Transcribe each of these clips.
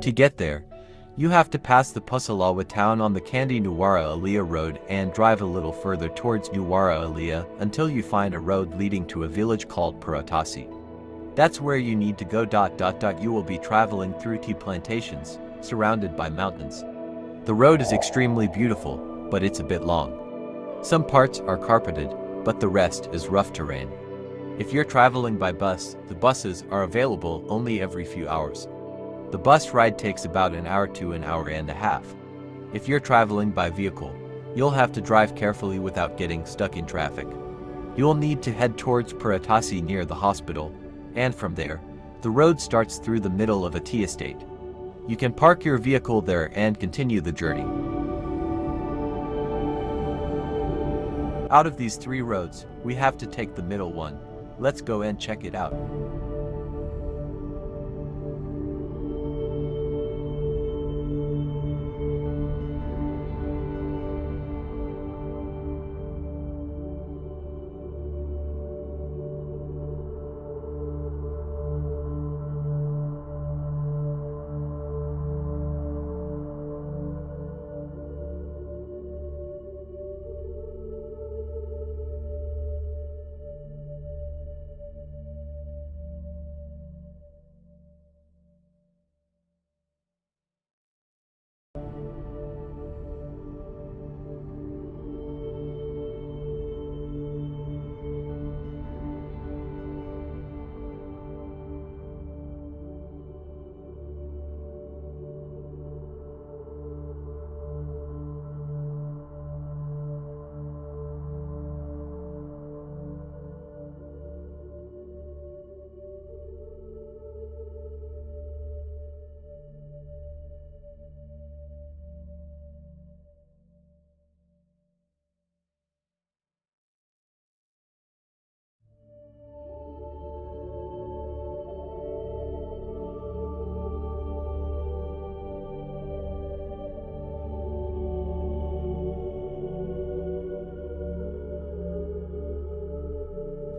To get there, you have to pass the Pusalawa town on the Kandy Nuwara Aliya road and drive a little further towards Nuwara Aliya until you find a road leading to a village called Puratasi. That's where you need to go. You will be traveling through tea plantations, surrounded by mountains. The road is extremely beautiful, but it's a bit long. Some parts are carpeted, but the rest is rough terrain. If you're traveling by bus, the buses are available only every few hours. The bus ride takes about an hour to an hour and a half. If you're traveling by vehicle, you'll have to drive carefully without getting stuck in traffic. You'll need to head towards Puratasi near the hospital, and from there, the road starts through the middle of a tea estate. You can park your vehicle there and continue the journey. Out of these 3 roads, we have to take the middle one. Let's go and check it out.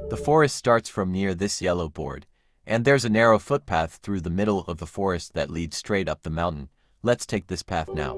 The forest starts from near this yellow board, and there's a narrow footpath through the middle of the forest that leads straight up the mountain. Let's take this path now.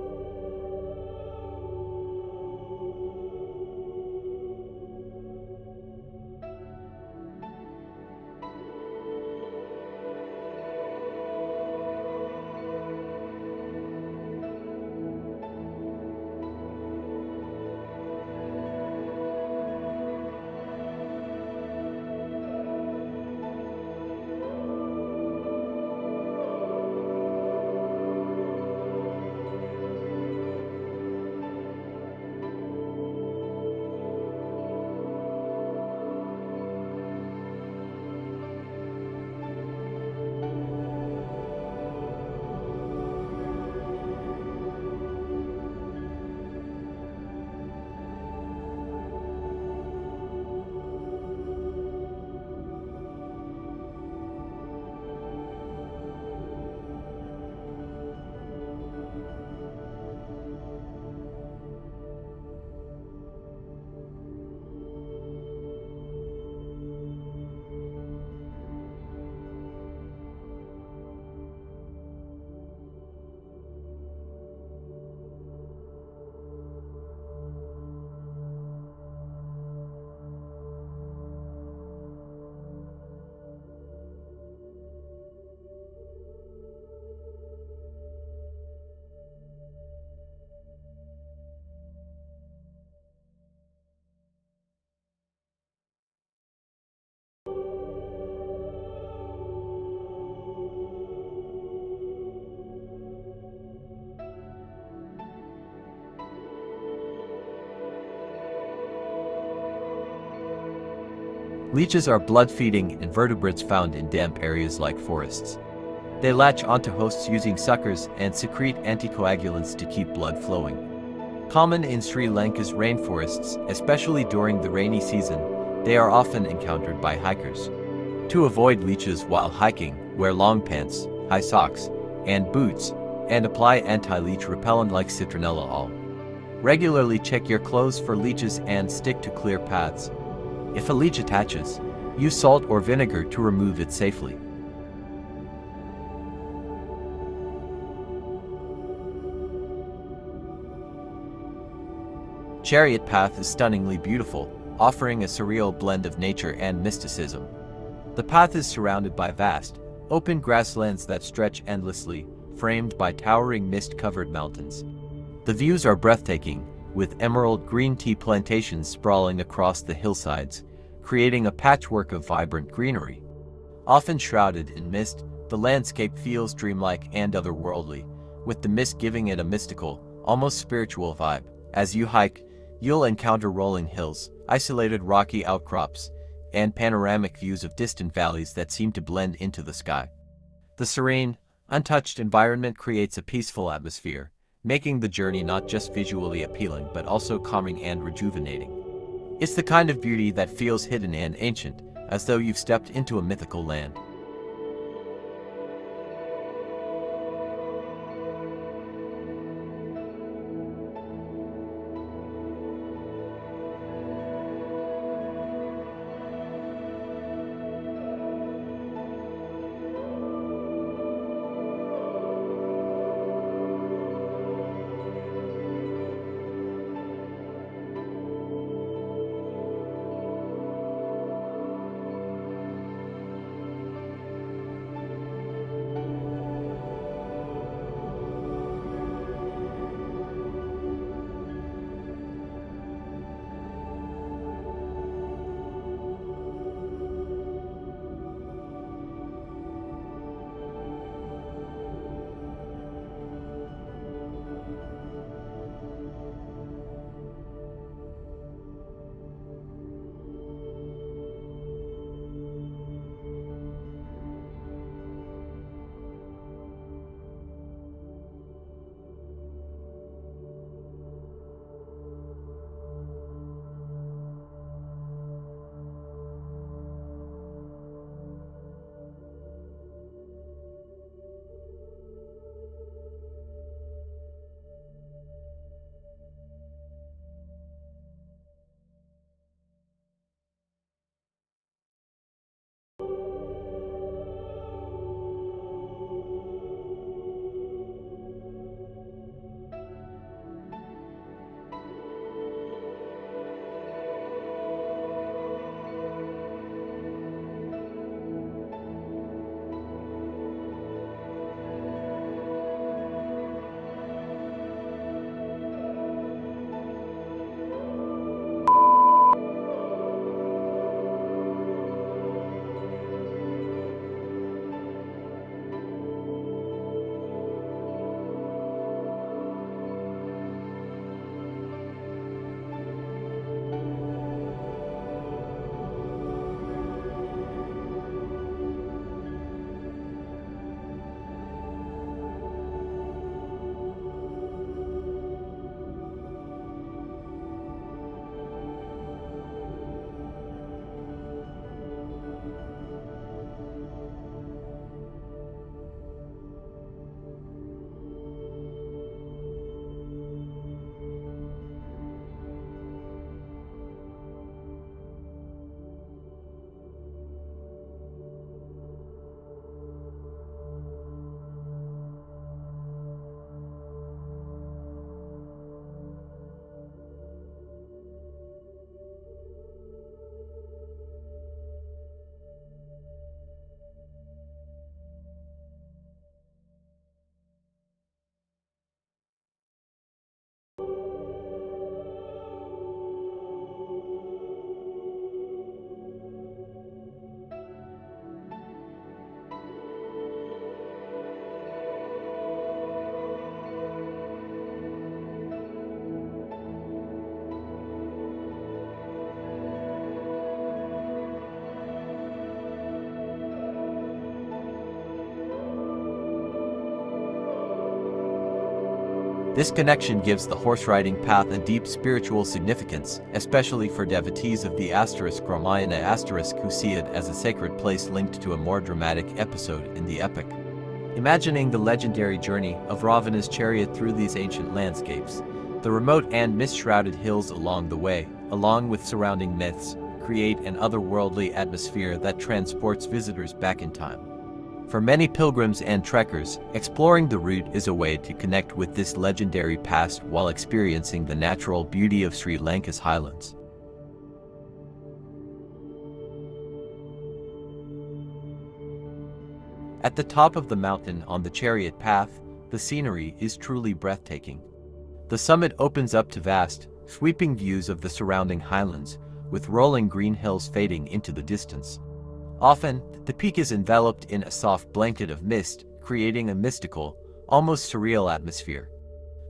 Leeches are blood-feeding invertebrates found in damp areas like forests. They latch onto hosts using suckers and secrete anticoagulants to keep blood flowing. Common in Sri Lanka's rainforests, especially during the rainy season, they are often encountered by hikers. To avoid leeches while hiking, wear long pants, high socks, and boots, and apply anti-leech repellent like citronella oil. Regularly check your clothes for leeches and stick to clear paths. If a leech attaches, use salt or vinegar to remove it safely. Chariot Path is stunningly beautiful, offering a surreal blend of nature and mysticism. The path is surrounded by vast, open grasslands that stretch endlessly, framed by towering mist-covered mountains. The views are breathtaking, with emerald green tea plantations sprawling across the hillsides, creating a patchwork of vibrant greenery. Often shrouded in mist, the landscape feels dreamlike and otherworldly, with the mist giving it a mystical, almost spiritual vibe. As you hike, you'll encounter rolling hills, isolated rocky outcrops, and panoramic views of distant valleys that seem to blend into the sky. The serene, untouched environment creates a peaceful atmosphere, making the journey not just visually appealing but also calming and rejuvenating. It's the kind of beauty that feels hidden and ancient, as though you've stepped into a mythical land. This connection gives the horse riding path a deep spiritual significance, especially for devotees of the Ramayana who see it as a sacred place linked to a more dramatic episode in the epic. Imagining the legendary journey of Ravana's chariot through these ancient landscapes, the remote and mist-shrouded hills along the way, along with surrounding myths, create an otherworldly atmosphere that transports visitors back in time. For many pilgrims and trekkers, exploring the route is a way to connect with this legendary past while experiencing the natural beauty of Sri Lanka's highlands. At the top of the mountain on the Chariot Path, the scenery is truly breathtaking. The summit opens up to vast, sweeping views of the surrounding highlands, with rolling green hills fading into the distance. Often, the peak is enveloped in a soft blanket of mist, creating a mystical, almost surreal atmosphere.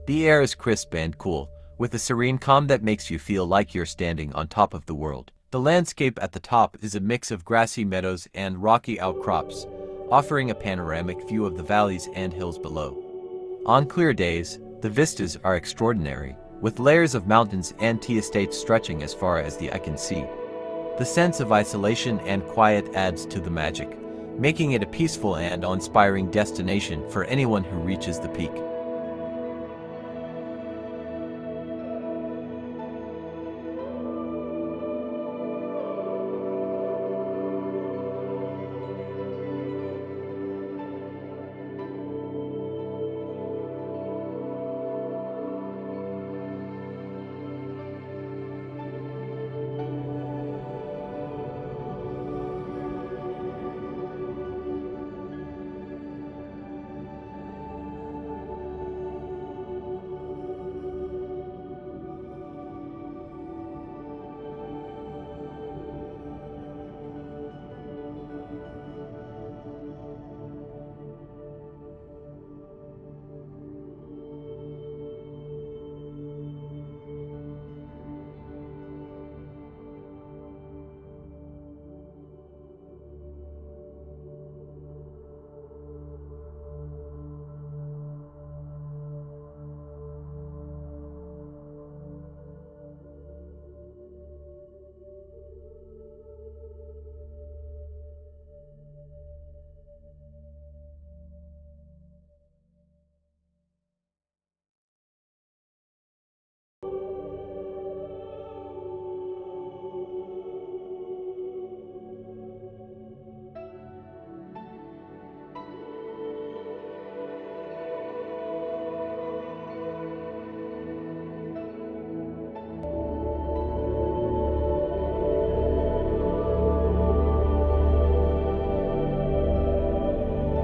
The air is crisp and cool, with a serene calm that makes you feel like you're standing on top of the world. The landscape at the top is a mix of grassy meadows and rocky outcrops, offering a panoramic view of the valleys and hills below. On clear days, the vistas are extraordinary, with layers of mountains and tea estates stretching as far as the eye can see. The sense of isolation and quiet adds to the magic, making it a peaceful and awe-inspiring destination for anyone who reaches the peak.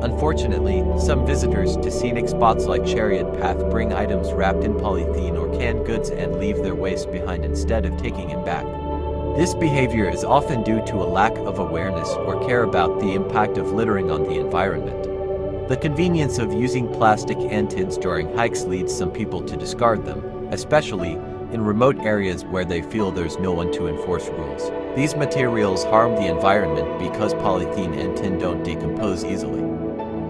Unfortunately, some visitors to scenic spots like Chariot Path bring items wrapped in polythene or canned goods and leave their waste behind instead of taking it back. This behavior is often due to a lack of awareness or care about the impact of littering on the environment. The convenience of using plastic and tins during hikes leads some people to discard them, especially in remote areas where they feel there's no one to enforce rules. These materials harm the environment because polythene and tin don't decompose easily.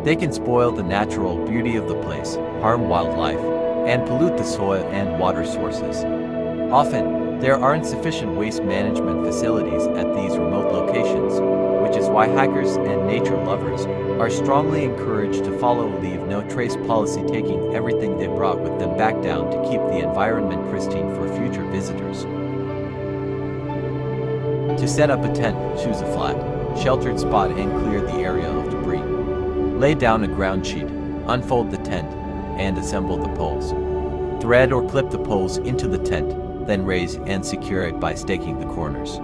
They can spoil the natural beauty of the place, harm wildlife, and pollute the soil and water sources. Often, there aren't sufficient waste management facilities at these remote locations, which is why hikers and nature lovers are strongly encouraged to follow a leave no trace policy, taking everything they brought with them back down to keep the environment pristine for future visitors. To set up a tent, choose a flat, sheltered spot and clear the area of debris. Lay down a ground sheet, unfold the tent, and assemble the poles. Thread or clip the poles into the tent, then raise and secure it by staking the corners.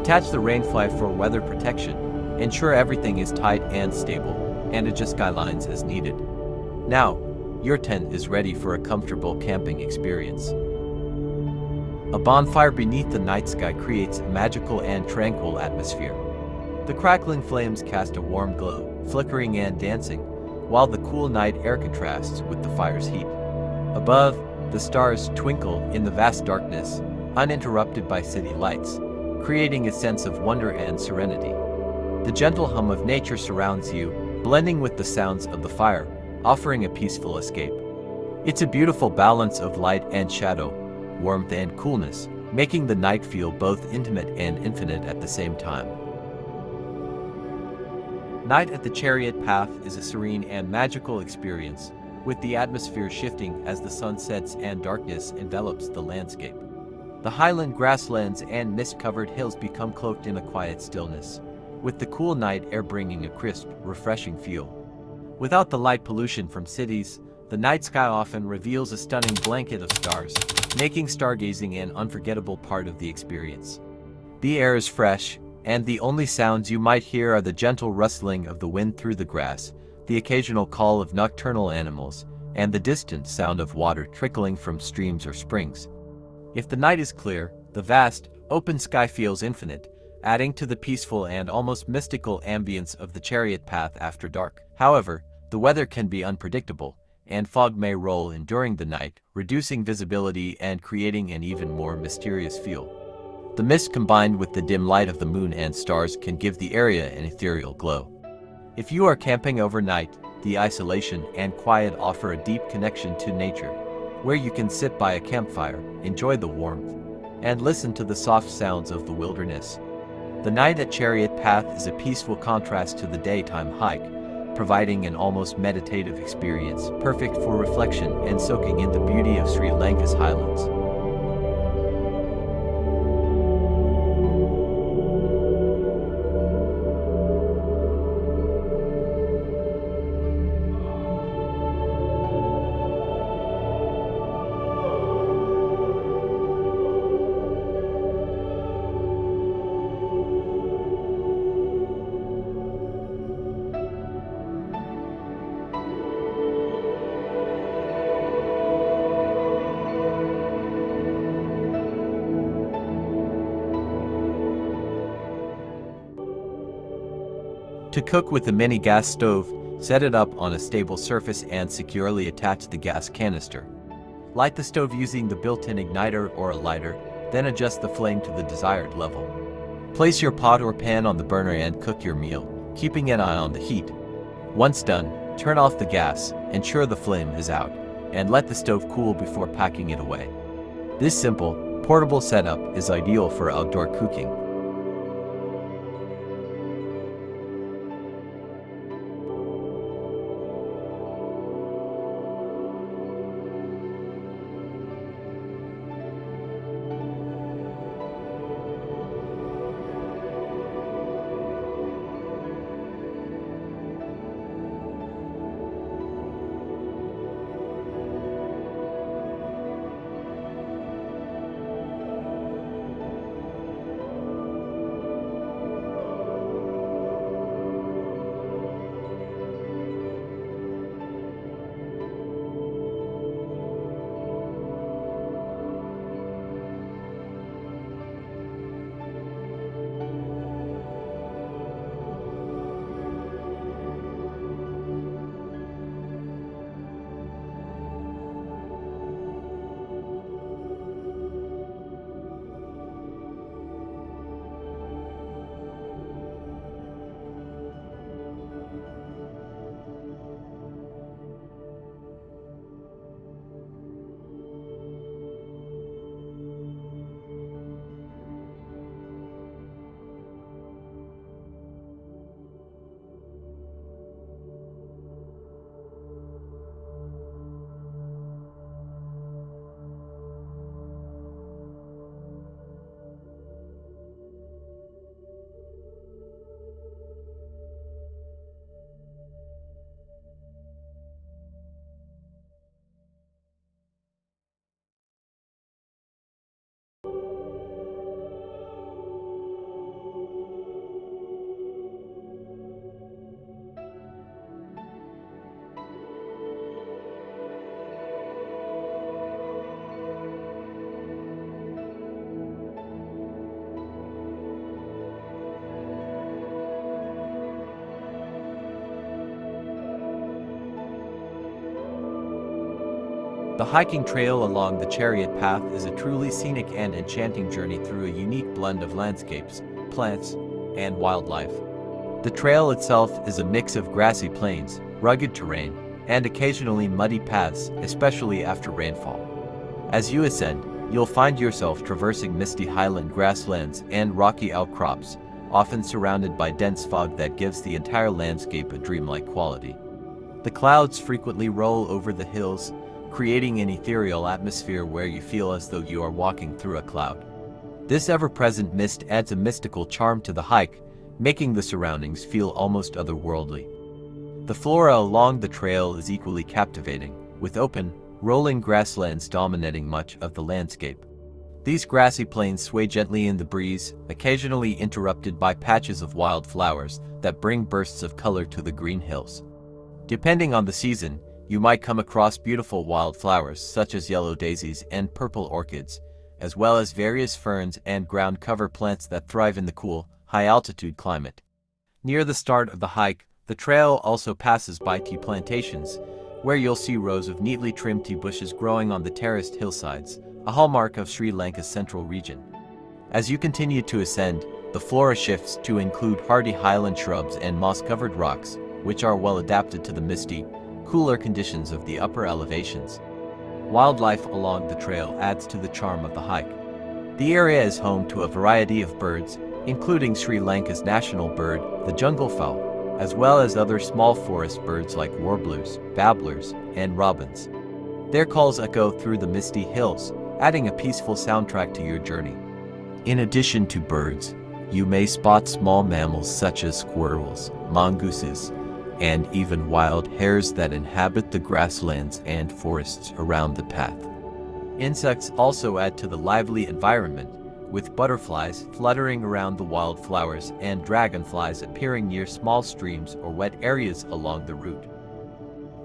Attach the rainfly for weather protection. Ensure everything is tight and stable, and adjust guidelines as needed. Now, your tent is ready for a comfortable camping experience. A bonfire beneath the night sky creates a magical and tranquil atmosphere. The crackling flames cast a warm glow, flickering and dancing, while the cool night air contrasts with the fire's heat. Above, the stars twinkle in the vast darkness, uninterrupted by city lights, creating a sense of wonder and serenity. The gentle hum of nature surrounds you, blending with the sounds of the fire, offering a peaceful escape. It's a beautiful balance of light and shadow, warmth and coolness, making the night feel both intimate and infinite at the same time. Night at the Chariot Path is a serene and magical experience, with the atmosphere shifting as the sun sets and darkness envelops the landscape. The highland grasslands and mist-covered hills become cloaked in a quiet stillness, with the cool night air bringing a crisp, refreshing feel. Without the light pollution from cities, the night sky often reveals a stunning blanket of stars, making stargazing an unforgettable part of the experience. The air is fresh, and the only sounds you might hear are the gentle rustling of the wind through the grass, the occasional call of nocturnal animals, and the distant sound of water trickling from streams or springs. If the night is clear, the vast, open sky feels infinite, adding to the peaceful and almost mystical ambience of the Chariot Path after dark. However, the weather can be unpredictable, and fog may roll in during the night, reducing visibility and creating an even more mysterious feel. The mist combined with the dim light of the moon and stars can give the area an ethereal glow. If you are camping overnight, the isolation and quiet offer a deep connection to nature, where you can sit by a campfire, enjoy the warmth, and listen to the soft sounds of the wilderness. The night at Chariot Path is a peaceful contrast to the daytime hike, providing an almost meditative experience, perfect for reflection and soaking in the beauty of Sri Lanka's highlands. To cook with a mini gas stove, set it up on a stable surface and securely attach the gas canister. Light the stove using the built-in igniter or a lighter, then adjust the flame to the desired level. Place your pot or pan on the burner and cook your meal, keeping an eye on the heat. Once done, turn off the gas, ensure the flame is out, and let the stove cool before packing it away. This simple, portable setup is ideal for outdoor cooking. The hiking trail along the Chariot Path is a truly scenic and enchanting journey through a unique blend of landscapes, plants, and wildlife. The trail itself is a mix of grassy plains, rugged terrain, and occasionally muddy paths, especially after rainfall. As you ascend, you'll find yourself traversing misty highland grasslands and rocky outcrops, often surrounded by dense fog that gives the entire landscape a dreamlike quality. The clouds frequently roll over the hills, creating an ethereal atmosphere where you feel as though you are walking through a cloud. This ever-present mist adds a mystical charm to the hike, making the surroundings feel almost otherworldly. The flora along the trail is equally captivating, with open, rolling grasslands dominating much of the landscape. These grassy plains sway gently in the breeze, occasionally interrupted by patches of wildflowers that bring bursts of color to the green hills. Depending on the season, you might come across beautiful wildflowers such as yellow daisies and purple orchids, as well as various ferns and ground cover plants that thrive in the cool, high-altitude climate. Near the start of the hike, the trail also passes by tea plantations, where you'll see rows of neatly trimmed tea bushes growing on the terraced hillsides, a hallmark of Sri Lanka's central region. As you continue to ascend, the flora shifts to include hardy highland shrubs and moss-covered rocks, which are well adapted to the misty, cooler conditions of the upper elevations. Wildlife along the trail adds to the charm of the hike. The area is home to a variety of birds, including Sri Lanka's national bird, the jungle fowl, as well as other small forest birds like warblers, babblers, and robins. Their calls echo through the misty hills, adding a peaceful soundtrack to your journey. In addition to birds, you may spot small mammals such as squirrels, mongooses, and even wild hares that inhabit the grasslands and forests around the path. Insects also add to the lively environment, with butterflies fluttering around the wildflowers and dragonflies appearing near small streams or wet areas along the route.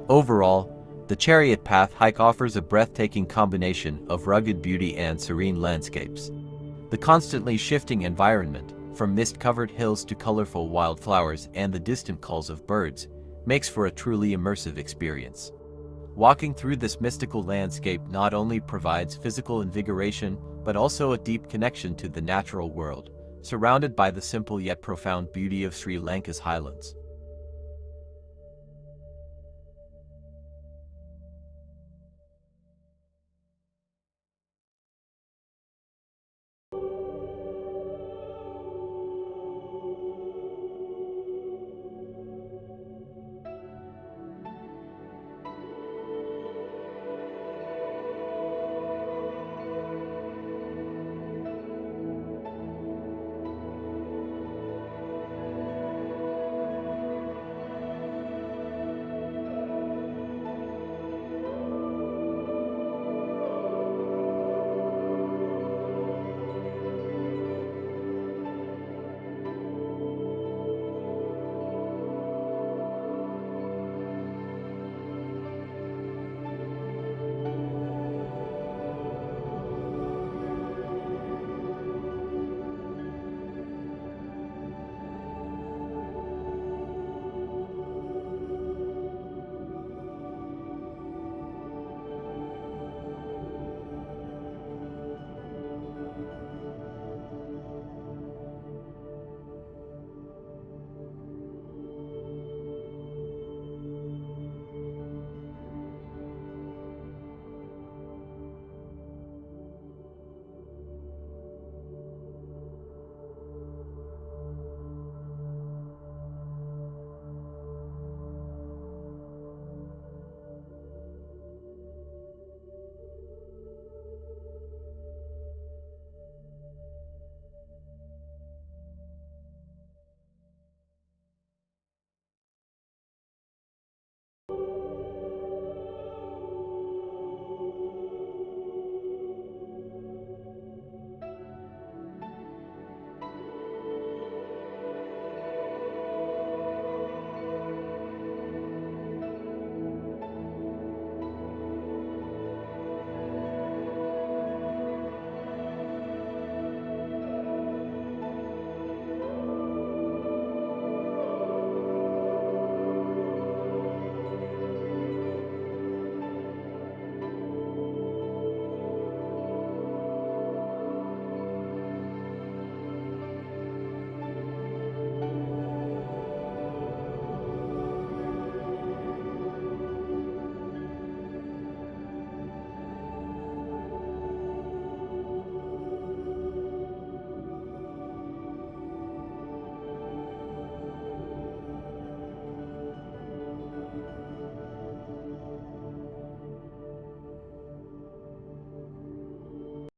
Overall, the Chariot Path hike offers a breathtaking combination of rugged beauty and serene landscapes. The constantly shifting environment, from mist-covered hills to colorful wildflowers and the distant calls of birds, makes for a truly immersive experience. Walking through this mystical landscape not only provides physical invigoration, but also a deep connection to the natural world, surrounded by the simple yet profound beauty of Sri Lanka's highlands.